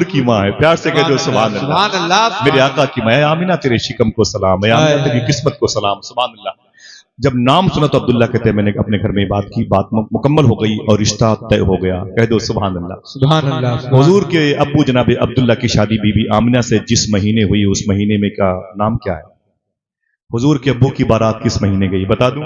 کی ماں ہے, پیار سے کہہ دو سبحان اللہ. میرے آقا کی ماں, آمینہ تیرے شکم کو سلام, اے آمینہ تیری قسمت کو سلام. سبحان اللہ. جب نام سنا تو عبداللہ کہتے ہیں میں نے اپنے گھر میں بات کی, بات مکمل ہو گئی اور رشتہ طے ہو گیا. کہہ دو سبحان اللہ. سبحان اللہ. حضور کے ابو جناب عبداللہ کی شادی بی بی آمینہ سے جس مہینے ہوئی اس مہینے میں کا نام کیا ہے؟ حضور کے ابو کی بارات کس مہینے گئی بتا دوں؟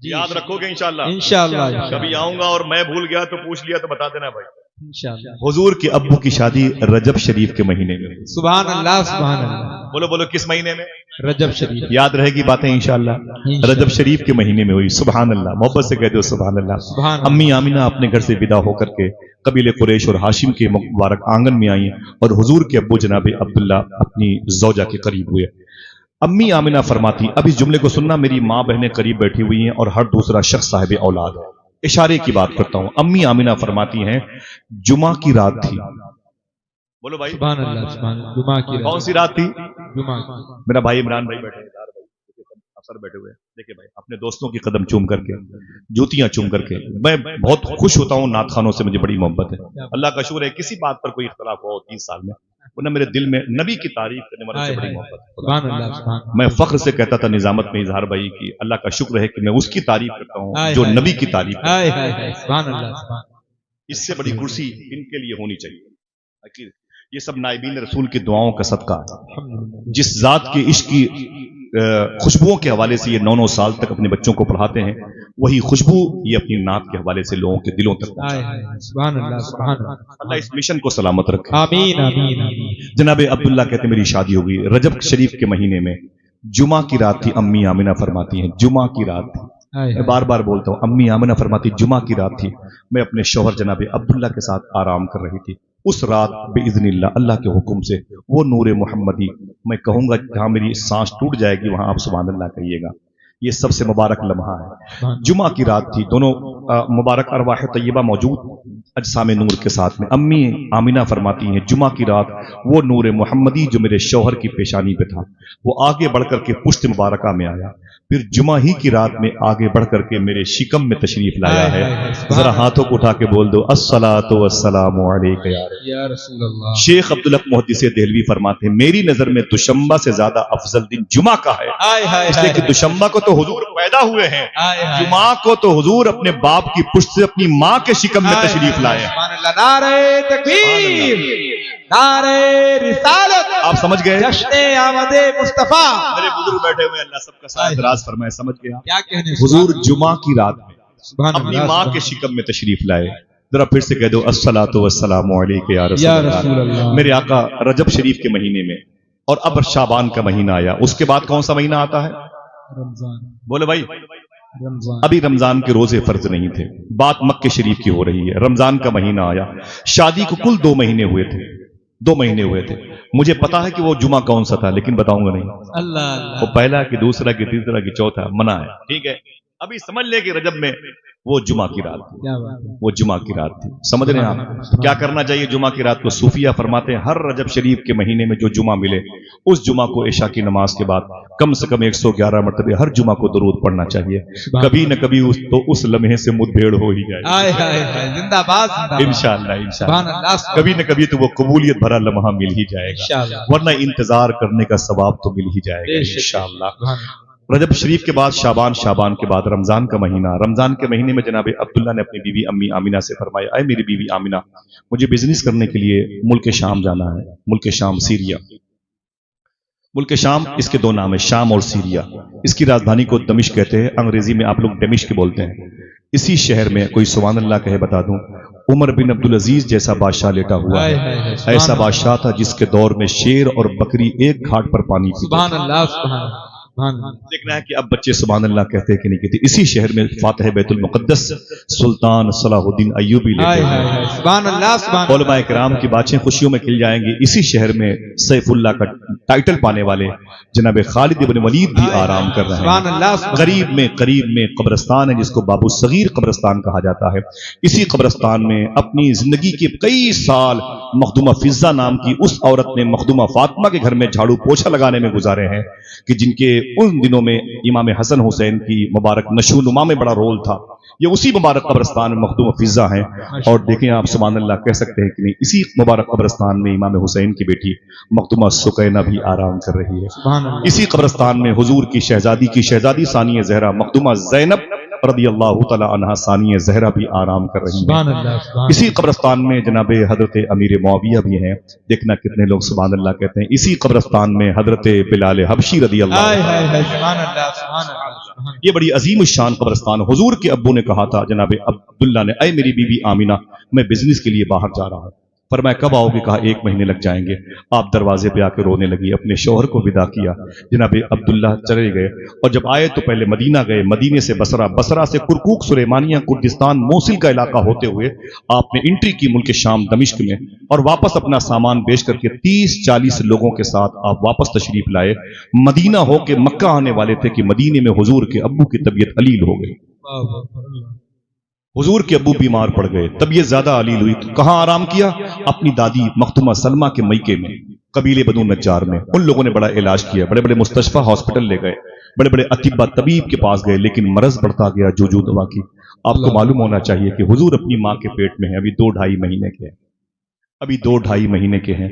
یاد رکھو گے انشاءاللہ. انشاءاللہ. کبھی آؤں گا اور میں بھول گیا تو پوچھ لیا تو بتا دینا بھائی. انشاءاللہ. حضور کے ابو کی شادی رجب شریف کے مہینے میں ہوئی. سبحان اللہ. سبحان اللہ. بولو بولو کس مہینے میں؟ رجب شریف. یاد رہے گی باتیں انشاءاللہ. رجب شریف کے مہینے میں ہوئی. سبحان اللہ. محبت سے کہہ دو سبحان اللہ. سبحان اللہ. امی آمینہ اپنے گھر سے ودا ہو کر کے قبیلہ قریش اور ہاشم کے مبارک آنگن میں آئیں اور حضور کے ابو جناب عبداللہ اپنی زوجہ کے قریب ہوئے. امی آمینہ فرماتی, اب اس جملے کو سننا, میری ماں بہنیں قریب بیٹھی ہوئی ہیں اور ہر دوسرا شخص صاحب اولاد ہے. اشارے کی بات کرتا ہوں. امی آمینہ فرماتی ہیں جمعہ کی رات تھی. بولو بھائی. سبحان اللہ. سبحان اللہ. جمعہ کی رات. کون سی رات تھی؟ جمعہ کی. میرا بھائی عمران بھائی بیٹھے ہیں, افسر بیٹھے ہوئے ہیں. دیکھیں بھائی, اپنے دوستوں کی قدم چوم کر کے, جوتیاں چوم کر کے, میں بہت خوش ہوتا ہوں. نعت خوانوں سے مجھے بڑی محبت ہے. اللہ کا شکر ہے کسی بات پر کوئی اختلاف ہو 30 سال میں, ورنہ میرے دل میں نبی کی تعریف کرنے والے سے بڑی محبت ہے. سبحان اللہ. سبحان اللہ. میں فخر سے کہتا تھا نظامت میں اظہار بھائی کی اللہ کا شکر ہے کہ میں اس کی تعریف کرتا ہوں جو نبی کی تعریف کرتا ہائے ہائے ہائے. سبحان اللہ. سبحان اللہ. اس سے بڑی کرسی ان کے لیے ہونی چاہیے. یہ سب نائبین رسول کی دعاؤں کا صدقہ ہے. جس ذات کے عشق کی خوشبوؤں کے حوالے سے یہ 9 سال تک اپنے بچوں کو پڑھاتے ہیں, وہی خوشبو یہ اپنی نعت کے حوالے سے لوگوں کے دلوں تک. سبحان اللہ. سبحان اللہ. اللہ اس مشن کو سلامت رکھے. آمین. آمین. آمین. جناب عبداللہ کہتے میری شادی ہوگی رجب شریف کے مہینے میں, جمعہ کی رات تھی. امی آمینہ فرماتی ہیں جمعہ کی رات تھی. میں بار بار بولتا ہوں, امی آمینہ فرماتی جمعہ کی رات تھی. میں اپنے شوہر جناب عبداللہ کے ساتھ آرام کر رہی تھی. اس رات باذن اللہ اللہ کے حکم سے وہ نور محمدی, میں کہوں گا جہاں میری سانس ٹوٹ جائے گی وہاں آپ سبحان اللہ کہیے گا. یہ سب سے مبارک لمحہ ہے. جمعہ کی رات تھی. دونوں مبارک ارواح طیبہ موجود اجسام نور کے ساتھ میں. امی آمینہ فرماتی ہیں جمعہ کی رات وہ نور محمدی جو میرے شوہر کی پیشانی پہ تھا وہ آگے بڑھ کر کے پشت مبارکہ میں آیا. پھر جمعہ ہی کی رات میں آگے بڑھ کر کے میرے شکم میں تشریف لایا ہے. ذرا ہاتھوں کو اٹھا کے بول دو الصلاۃ والسلام علیک یا رسول اللہ. شیخ عبدالحق محدث دہلوی فرماتے ہیں میری نظر میں دوشنبہ سے زیادہ افضل دن جمعہ کا ہے, اس لیے کہ دوشنبہ کو تو حضور پیدا ہوئے ہیں, جمعہ کو تو حضور اپنے باپ کی پشت سے اپنی ماں کے شکم میں تشریف لائے. نعرہ تکبیر, نعرہ رسالت. آپ سمجھ گئے؟ جشن آمد مصطفیٰ. میرے بزرگ بیٹھے ہوئے, اللہ سب کا سایہ دراز فرمائے. سمجھ گئے آپ؟ کیا کہنے حضور جمعہ کی رات میں اپنی اللہ. ماں کے شکم میں تشریف لائے. ذرا پھر سے کہہ دو الصلاۃ والسلام علیک یا رسول اللہ. میرے آقا رجب شریف کے مہینے میں, اور اب شعبان کا مہینہ آیا. اس کے بعد کون سا مہینہ آتا ہے؟ رمضان. بولے بھائی. رمضان. ابھی رمضان کے روزے فرض نہیں تھے, بات مکہ شریف کی ہو رہی ہے. رمضان کا مہینہ آیا. شادی کو کل 2 مہینے ہوئے تھے. 2 مہینے ہوئے تھے. مجھے پتا ہے کہ وہ جمعہ کون سا تھا لیکن بتاؤں گا نہیں. اللہ. وہ پہلا کہ دوسرا کہ تیسرا کہ چوتھا منع ہے. ٹھیک ہے, ابھی سمجھ لے کہ رجب میں وہ جمعہ کی رات تھی. کیا بات ہے. وہ جمعہ کی رات تھی. سمجھ رہے ہیں آپ کیا کرنا چاہیے جمعہ کی رات کو؟ صوفیہ فرماتے ہیں ہر رجب شریف کے مہینے میں جو جمعہ ملے اس جمعہ کو عشاء کی نماز کے بعد کم سے کم 111 مرتبہ ہر جمعہ کو درود پڑھنا چاہیے. کبھی نہ کبھی اس لمحے سے مدبھیڑ ہو ہی جائے. زندہ باد. انشاءاللہ انشاءاللہ کبھی نہ کبھی تو وہ قبولیت بھرا لمحہ مل ہی جائے گا, ورنہ انتظار کرنے کا ثواب تو مل ہی جائے گا انشاءاللہ. رجب شریف کے بعد شعبان, شعبان کے بعد رمضان کا مہینہ. رمضان کے مہینے میں جناب عبداللہ نے اپنی بیوی امی آمینہ سے فرمایا اے میری بیوی آمینہ مجھے بزنس کرنے کے لیے ملک شام جانا ہے. ملک شام سیریا. ملک شام اس کے 2 نام ہیں, شام اور سیریا. اس کی راجدھانی کو دمشق کہتے ہیں, انگریزی میں آپ لوگ ڈمشق بولتے ہیں. اسی شہر میں کوئی سبحان اللہ کہے بتا دوں, عمر بن عبدالعزیز جیسا بادشاہ لیٹا ہوا ہے. ایسا بادشاہ تھا جس کے دور میں شیر اور بکری ایک گھاٹ پر پانی پیتے. سبحان اللہ. سبحان اللہ. دیکھنا ہے کہ اب بچے سبحان اللہ کہتے ہیں کہ نہیں کہتے. اسی شہر میں فاتح بیت المقدس سلطان صلاح الدین ایوبی لیتے ہیں. سبحان اللہ. علماء کرام کی باتیں خوشیوں میں کھل جائیں گی. اسی شہر میں سیف اللہ کا ٹائٹل پانے والے جناب خالد ابن ولید بھی آرام کر رہے ہیں. قریب میں قبرستان ہے جس کو بابو صغیر قبرستان کہا جاتا ہے. اسی قبرستان میں اپنی زندگی کے کئی سال مخدومہ فضہ نام کی اس عورت نے مخدومہ فاطمہ کے گھر میں جھاڑو پوچھا لگانے میں گزارے ہیں. کہ جن کے ان دنوں میں امام حسن حسین کی مبارک نشوونما میں بڑا رول تھا، یہ اسی مبارک قبرستان میں مخدوم فضا ہیں۔ اور دیکھیں آپ سبحان اللہ کہہ سکتے ہیں کہ نہیں، اسی مبارک قبرستان میں امام حسین کی بیٹی مخدومہ سکینہ بھی آرام کر رہی ہے۔ سبحان اللہ، اسی قبرستان میں حضور کی شہزادی ثانیہ زہرا مخدومہ زینب رضی اللہ تعالی عنہا ثانیہ زہرا بھی آرام کر رہی ہیں۔ سبحان اللہ، سبحان اسی قبرستان میں جناب حضرت امیر معاویہ بھی ہیں، دیکھنا کتنے لوگ سبحان اللہ کہتے ہیں۔ اسی قبرستان میں حضرت بلال حبشی رضی اللہ ہائے عنہ، ہائے ہائے، سبحان اللہ، سبحان اللہ، سبحان اللہ۔ یہ بڑی عظیم الشان قبرستان۔ حضور کے ابو نے کہا تھا جناب عبداللہ نے، اے میری بیوی آمینہ، میں بزنس کے لیے باہر جا رہا ہوں۔ فرمایا کب آؤ گے؟ کہا 1 مہینے لگ جائیں گے۔ آپ دروازے پہ آ کے رونے لگی، اپنے شوہر کو ودا کیا، جناب عبداللہ چلے گئے، اور جب آئے تو پہلے مدینہ گئے، مدینے سے بصرہ، بصرہ سے کرکوک سلیمانیہ کردستان موصل کا علاقہ ہوتے ہوئے آپ نے انٹری کی ملک شام دمشق میں، اور واپس اپنا سامان بیچ کر کے 30-40 لوگوں کے ساتھ آپ واپس تشریف لائے۔ مدینہ ہو کے مکہ آنے والے تھے کہ مدینے میں حضور کے ابو کی طبیعت علیل ہو گئی۔ حضور کے ابو بیمار پڑ گئے، طبیعت زیادہ علیل ہوئی، تو کہاں آرام کیا؟ اپنی دادی مختومہ سلمہ کے میکے میں، قبیلے بنو نجار میں۔ ان لوگوں نے بڑا علاج کیا، بڑے بڑے مستشفی ہاسپٹل لے گئے، بڑے بڑے اطباء طبیب کے پاس گئے، لیکن مرض بڑھتا گیا جوجو دوا کی۔ آپ کو معلوم ہونا چاہیے کہ حضور اپنی ماں کے پیٹ میں ہیں، ابھی 2-2.5 مہینے کے ہیں، ابھی 2-2.5 مہینے کے ہیں،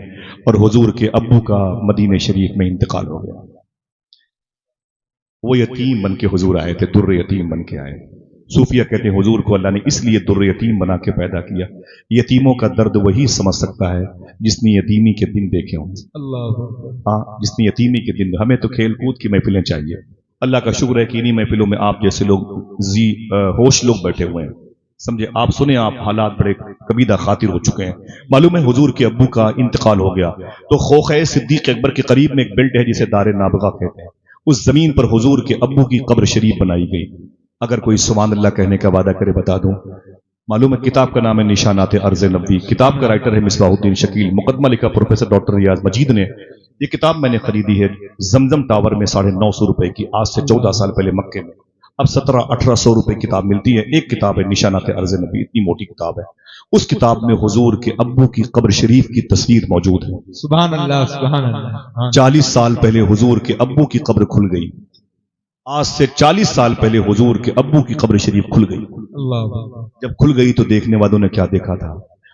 اور حضور کے ابو کا مدینہ شریف میں انتقال ہو گیا۔ وہ یتیم بن کے حضور آئے تھے، در یتیم بن کے آئے۔ صوفیہ کہتے ہیں حضور کو اللہ نے اس لیے در یتیم بنا کے پیدا کیا، یتیموں کا درد وہی سمجھ سکتا ہے جس نے یتیمی کے دن دیکھے ہوں۔ ہاں، جس نے یتیمی کے دن۔ ہمیں تو کھیل کود کی محفلیں چاہیے۔ اللہ کا شکر ہے کہ انہی محفلوں میں آپ جیسے لوگ ہوش لوگ بیٹھے ہوئے ہیں، سمجھے آپ سنیں، آپ حالات بڑے کبیدہ خاطر ہو چکے ہیں۔ معلوم ہے حضور کے ابو کا انتقال ہو گیا تو خوخہ صدیق اکبر کے قریب میں ایک بیلٹ ہے جسے دار نابغہ کہتے ہیں، اس زمین پر حضور کے ابو کی قبر شریف بنائی گئی۔ اگر کوئی سبحان اللہ کہنے کا وعدہ کرے بتا دوں، معلوم ہے کتاب کا نام ہے نشانات ارض نبوی، کتاب کا رائٹر ہے مصباح الدین شکیل، مقدمہ لکھا پروفیسر ڈاکٹر ریاض مجید نے۔ یہ کتاب میں نے خریدی ہے زمزم ٹاور میں 950 روپے کی، آج سے 14 سال پہلے مکے میں۔ اب 1700-1800 روپے کتاب ملتی ہے۔ ایک کتاب ہے نشانات ارض نبوی، اتنی موٹی کتاب ہے۔ اس کتاب میں حضور کے ابو کی قبر شریف کی تصویر موجود ہے۔ سبحان اللہ، سبحان اللہ۔ 40 سال پہلے حضور کے ابو کی قبر کھل گئی، آج سے 40 سال پہلے حضور کے ابو کی قبر شریف کھل گئی۔ اللہ، جب کھل گئی تو دیکھنے والوں نے کیا دیکھا تھا؟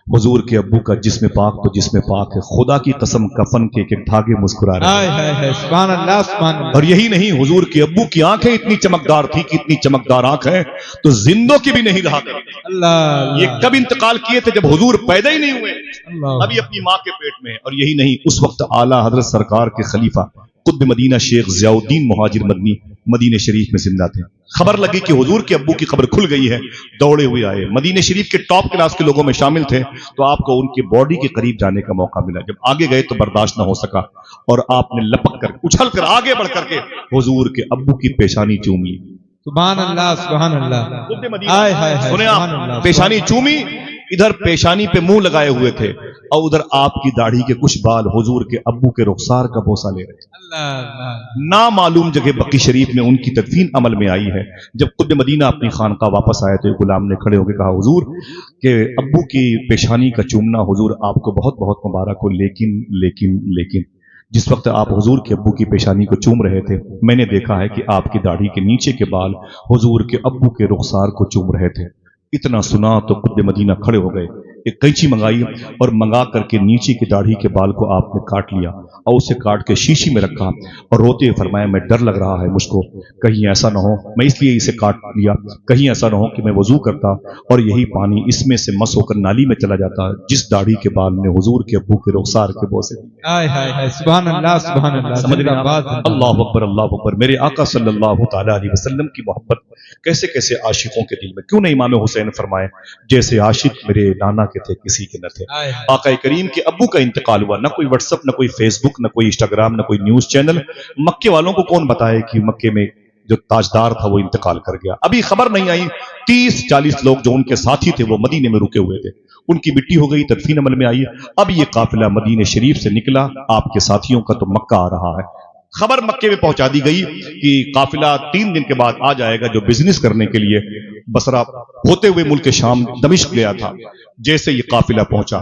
حضور کے ابو کا جسم پاک تو جسم پاک ہے، خدا کی قسم کفن کے ایک دھاگے مسکرا رہے ہائے ہائے ہائے، سبحان اللہ، سبحان اللہ۔ اور یہی نہیں، حضور کے ابو کی آنکھیں اتنی چمکدار تھی کہ اتنی چمکدار آنکھ ہے تو زندوں کی بھی نہیں رہا کرتی۔ اللہ، یہ کب انتقال کیے تھے؟ جب حضور پیدا ہی نہیں ہوئے، اللہ، ابھی اپنی ماں کے پیٹ میں۔ اور یہی نہیں، اس وقت اعلیٰ حضرت سرکار کے خلیفہ قطب مدینہ شیخ ضیاء الدین مہاجر مدنی مدینہ شریف میں زندہ تھے۔ خبر لگی کہ حضور کے ابو کی قبر کھل گئی ہے، دوڑے ہوئے آئے، مدینہ شریف کے ٹاپ کلاس کے لوگوں میں شامل تھے، تو آپ کو ان کی باڈی کے قریب جانے کا موقع ملا۔ جب آگے گئے تو برداشت نہ ہو سکا اور آپ نے لپک کر اچھل کر آگے بڑھ کر کے حضور کے ابو کی پیشانی چوم لی۔ سبحان اللہ، سبحان اللہ۔ قطب مدینہ، ہائے ہائے ہائے، سنیں سبحان آپ، اللہ، پیشانی چومی، ادھر پیشانی پہ منہ لگائے ہوئے تھے اور ادھر آپ کی داڑھی کے کچھ بال حضور کے ابو کے رخسار کا بوسہ لے رہے تھے۔ اللہ، اللہ، نامعلوم جگہ بقی شریف میں ان کی تدفین عمل میں آئی ہے۔ جب قطب مدینہ اپنی خانقاہ واپس آئے تو ایک غلام نے کھڑے ہو کے کہا حضور کہ ابو کی پیشانی کا چومنا حضور آپ کو بہت بہت مبارک ہو، لیکن جس وقت آپ حضور کے ابو کی پیشانی کو چوم رہے تھے میں نے دیکھا ہے کہ آپ کی داڑھی کے نیچے کے بال حضور کے ابو کے رخسار کو چوم رہے تھے۔ اتنا سنا تو قطب مدینہ کھڑے ہو گئے، ایک قینچی منگائی اور منگا کر کے نیچے کی داڑھی کے بال کو آپ نے کاٹ لیا اور اسے کاٹ کے شیشی میں رکھا اور روتے ہوئے فرمایا میں ڈر لگ رہا ہے مجھ کو، کہیں ایسا نہ ہو، میں اس لیے اسے کاٹ لیا، کہیں ایسا نہ ہو کہ میں وضو کرتا اور یہی پانی اس میں سے مس ہو کر نالی میں چلا جاتا جس داڑھی کے بال نے حضور کے ابو کے رخسار کے بوسے دیے۔ ہائے ہائے ہائے، سبحان اللہ، سبحان اللہ۔ سمجھ رہے زندہ باد۔ ہیں؟ اللہ اکبر، اللہ اکبر۔ میرے آقا صلی اللہ تعالی علیہ وسلم کی محبت کیسے کیسے عاشقوں کے دل میں، کیوں نہیں امام حسین فرمائے جیسے عاشق میرے نانا کے تھے کسی کے نہ تھے۔ ہائے ہائے، آقا کریم کے ابو کا انتقال ہوا، نہ کوئی واٹس ایپ، نہ کوئی فیس بک، نہ کوئی انسٹاگرام، نہ کوئی نیوز چینل۔ مکے والوں کو کون بتائے کہ مکے میں جو تاجدار تھا وہ انتقال کر گیا؟ ابھی خبر نہیں آئی۔ 30-40 لوگ جو ان کے ساتھی تھے وہ مدینے میں رکے ہوئے تھے، ان کی مٹی ہو گئی، تدفین عمل میں آئی۔ اب یہ قافلہ مدینہ شریف سے نکلا، آپ کے ساتھیوں کا تو مکہ آ رہا ہے۔ خبر مکے میں پہنچا دی گئی کہ قافلہ 3 دن کے بعد آ جائے گا، جو بزنس کرنے کے لیے بصرہ ہوتے ہوئے ملک شام دمشق گیا تھا۔ جیسے یہ قافلہ پہنچا